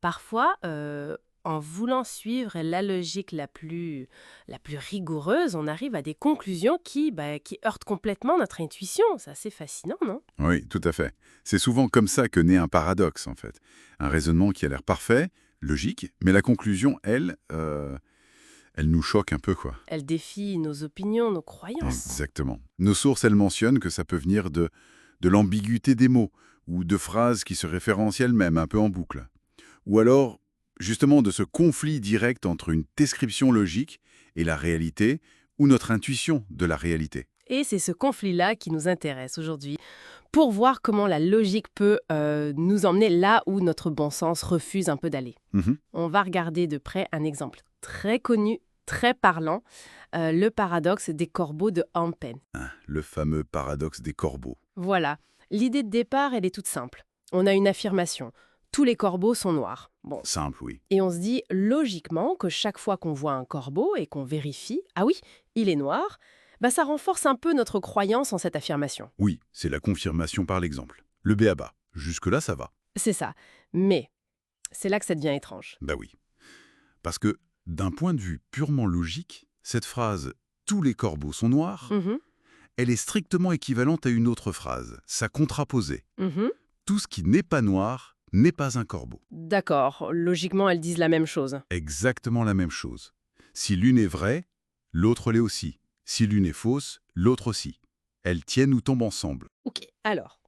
Parfois, en voulant suivre la logique la plus rigoureuse, on arrive à des conclusions qui heurtent complètement notre intuition. C'est assez fascinant, non? Oui, tout à fait. C'est souvent comme ça que naît un paradoxe, en fait. Un raisonnement qui a l'air parfait, logique, mais la conclusion, elle nous choque un peu, quoi. Elle défie nos opinions, nos croyances. Exactement. Nos sources, elles mentionnent que ça peut venir de l'ambiguïté des mots, ou de phrases qui se référencient elles-mêmes, un peu en boucle. Ou alors, justement, de ce conflit direct entre une description logique et la réalité, ou notre intuition de la réalité. Et c'est ce conflit-là qui nous intéresse aujourd'hui, pour voir comment la logique peut nous emmener là où notre bon sens refuse un peu d'aller. Mhm. On va regarder de près un exemple très connu, très parlant, le paradoxe des corbeaux de Hampen. Le fameux paradoxe des corbeaux. Voilà, l'idée de départ, elle est toute simple. On a une affirmation. Tous les corbeaux sont noirs. Bon. Simple, oui. Et on se dit logiquement que chaque fois qu'on voit un corbeau et qu'on vérifie, ah oui, il est noir, ça renforce un peu notre croyance en cette affirmation. Oui, c'est la confirmation par l'exemple. Le b.a.-ba. Jusque-là, ça va. C'est ça. Mais c'est là que ça devient étrange. Bah oui. Parce que, d'un point de vue purement logique, cette phrase « tous les corbeaux sont noirs », Mhm, elle est strictement équivalente à une autre phrase, sa contraposée. mhm. Tout ce qui n'est pas noir n'est pas un corbeau. D'accord, logiquement, elles disent la même chose. Exactement la même chose. Si l'une est vraie, l'autre l'est aussi. Si l'une est fausse, l'autre aussi. Elles tiennent ou tombent ensemble. Ok, alors,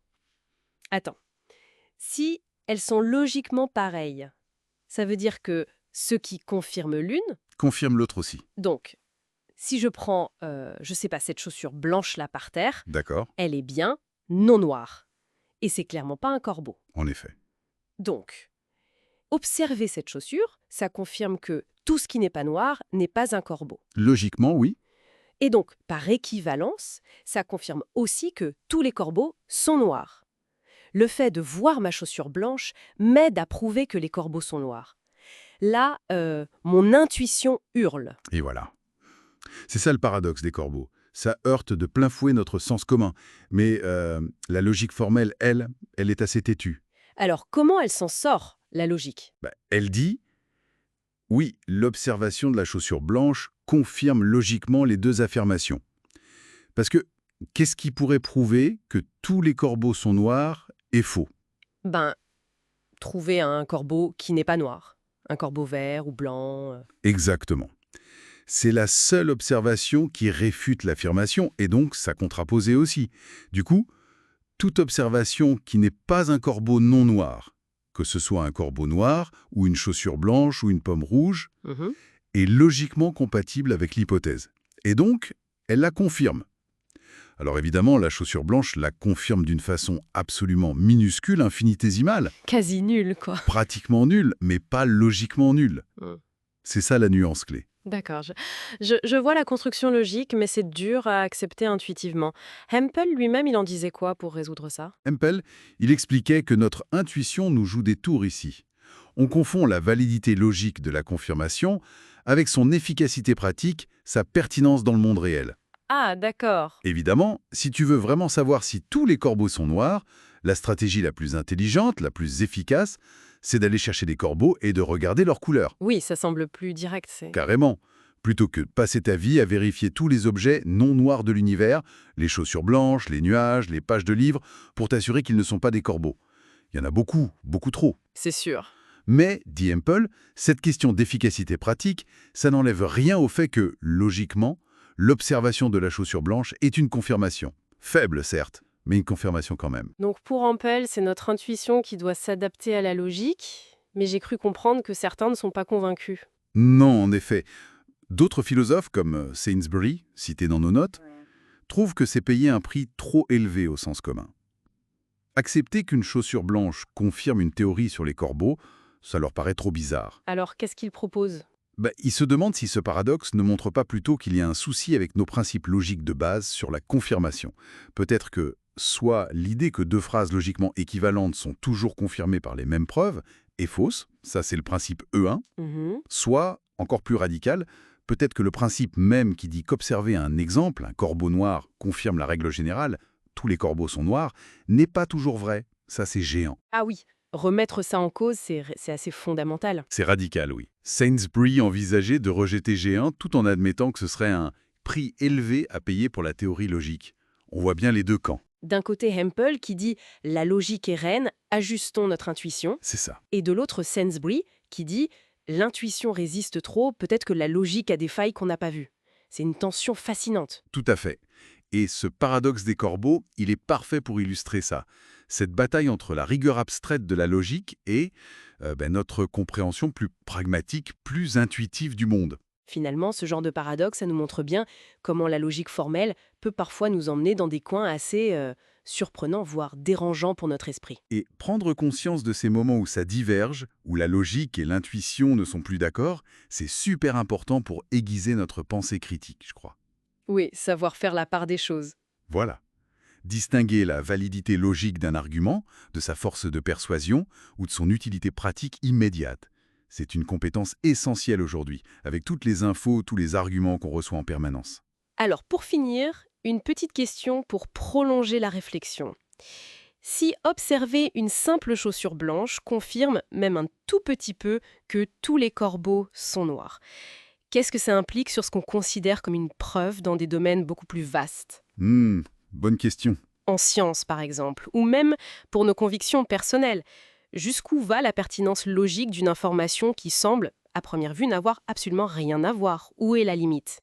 attends. Si elles sont logiquement pareilles, ça veut dire que ce qui confirme l'une, Confirme l'autre aussi. donc, si je prends, je sais pas, cette chaussure blanche-là par terre, D'accord? elle est bien non noire. Et c'est clairement pas un corbeau. En effet. Donc, observer cette chaussure, ça confirme que tout ce qui n'est pas noir n'est pas un corbeau. Logiquement, oui. Et donc, par équivalence, ça confirme aussi que tous les corbeaux sont noirs. Le fait de voir ma chaussure blanche m'aide à prouver que les corbeaux sont noirs. Là, mon intuition hurle. Et voilà. C'est ça le paradoxe des corbeaux. Ça heurte de plein fouet notre sens commun. Mais la logique formelle, elle est assez têtue. Alors, comment elle s'en sort, la logique? Elle dit « Oui, l'observation de la chaussure blanche confirme logiquement les deux affirmations. » Parce que qu'est-ce qui pourrait prouver que tous les corbeaux sont noirs est faux? Trouver un corbeau qui n'est pas noir. Un corbeau vert ou blanc. Exactement. C'est la seule observation qui réfute l'affirmation, et donc sa contraposée aussi. Du coup, toute observation qui n'est pas un corbeau non noir, que ce soit un corbeau noir, ou une chaussure blanche, ou une pomme rouge, Mhm. est logiquement compatible avec l'hypothèse. Et donc, elle la confirme. Alors évidemment, la chaussure blanche la confirme d'une façon absolument minuscule, infinitésimale, Quasi nul, quoi. pratiquement nulle, mais pas logiquement nulle. Mm. C'est ça la nuance clé. D'accord, je vois la construction logique, mais c'est dur à accepter intuitivement. Hempel lui-même, il en disait quoi pour résoudre ça? Hempel, il expliquait que notre intuition nous joue des tours ici. On confond la validité logique de la confirmation avec son efficacité pratique, sa pertinence dans le monde réel. Ah, d'accord. Évidemment, si tu veux vraiment savoir si tous les corbeaux sont noirs, la stratégie la plus intelligente, la plus efficace, c'est d'aller chercher des corbeaux et de regarder leur couleur. Oui, ça semble plus direct, c'est... Carrément. Plutôt que de passer ta vie à vérifier tous les objets non noirs de l'univers, les chaussures blanches, les nuages, les pages de livres, pour t'assurer qu'ils ne sont pas des corbeaux. Il y en a beaucoup, beaucoup trop. C'est sûr. Mais, dit Hempel, cette question d'efficacité pratique, ça n'enlève rien au fait que, logiquement, l'observation de la chaussure blanche est une confirmation. Faible, certes, mais une confirmation quand même. Donc pour Hempel, c'est notre intuition qui doit s'adapter à la logique, mais j'ai cru comprendre que certains ne sont pas convaincus. Non, en effet. D'autres philosophes, comme Sainsbury, cité dans nos notes, trouvent que c'est payer un prix trop élevé au sens commun. Accepter qu'une chaussure blanche confirme une théorie sur les corbeaux, ça leur paraît trop bizarre. Alors qu'est-ce qu'il propose? Ils se demandent si ce paradoxe ne montre pas plutôt qu'il y a un souci avec nos principes logiques de base sur la confirmation. Peut-être que soit l'idée que deux phrases logiquement équivalentes sont toujours confirmées par les mêmes preuves est fausse, ça c'est le principe E1, Mhm. soit, encore plus radical, peut-être que le principe même qui dit qu'observer un exemple, un corbeau noir, confirme la règle générale, tous les corbeaux sont noirs, n'est pas toujours vrai. Ça c'est géant. Ah oui, Remettre ça en cause, c'est assez fondamental. C'est radical, oui. Sainsbury envisageait de rejeter G1 tout en admettant que ce serait un prix élevé à payer pour la théorie logique. On voit bien les deux camps. D'un côté, Hempel qui dit « la logique est reine, ajustons notre intuition », C'est ça. et de l'autre, Sainsbury qui dit « l'intuition résiste trop, peut-être que la logique a des failles qu'on n'a pas vues ». C'est une tension fascinante. Tout à fait. Et ce paradoxe des corbeaux, il est parfait pour illustrer ça. Cette bataille entre la rigueur abstraite de la logique et notre compréhension plus pragmatique, plus intuitive du monde. Finalement, ce genre de paradoxe, ça nous montre bien comment la logique formelle peut parfois nous emmener dans des coins assez surprenants, voire dérangeants pour notre esprit. Et prendre conscience de ces moments où ça diverge, où la logique et l'intuition ne sont plus d'accord, c'est super important pour aiguiser notre pensée critique, je crois. Oui, savoir faire la part des choses. Voilà. Distinguer la validité logique d'un argument, de sa force de persuasion ou de son utilité pratique immédiate. C'est une compétence essentielle aujourd'hui, avec toutes les infos, tous les arguments qu'on reçoit en permanence. Alors, pour finir, une petite question pour prolonger la réflexion. Si observer une simple chaussure blanche confirme, même un tout petit peu, que tous les corbeaux sont noirs, qu'est-ce que ça implique sur ce qu'on considère comme une preuve dans des domaines beaucoup plus vastes? Bonne question. En science, par exemple, ou même pour nos convictions personnelles. Jusqu'où va la pertinence logique d'une information qui semble, à première vue, n'avoir absolument rien à voir? Où est la limite?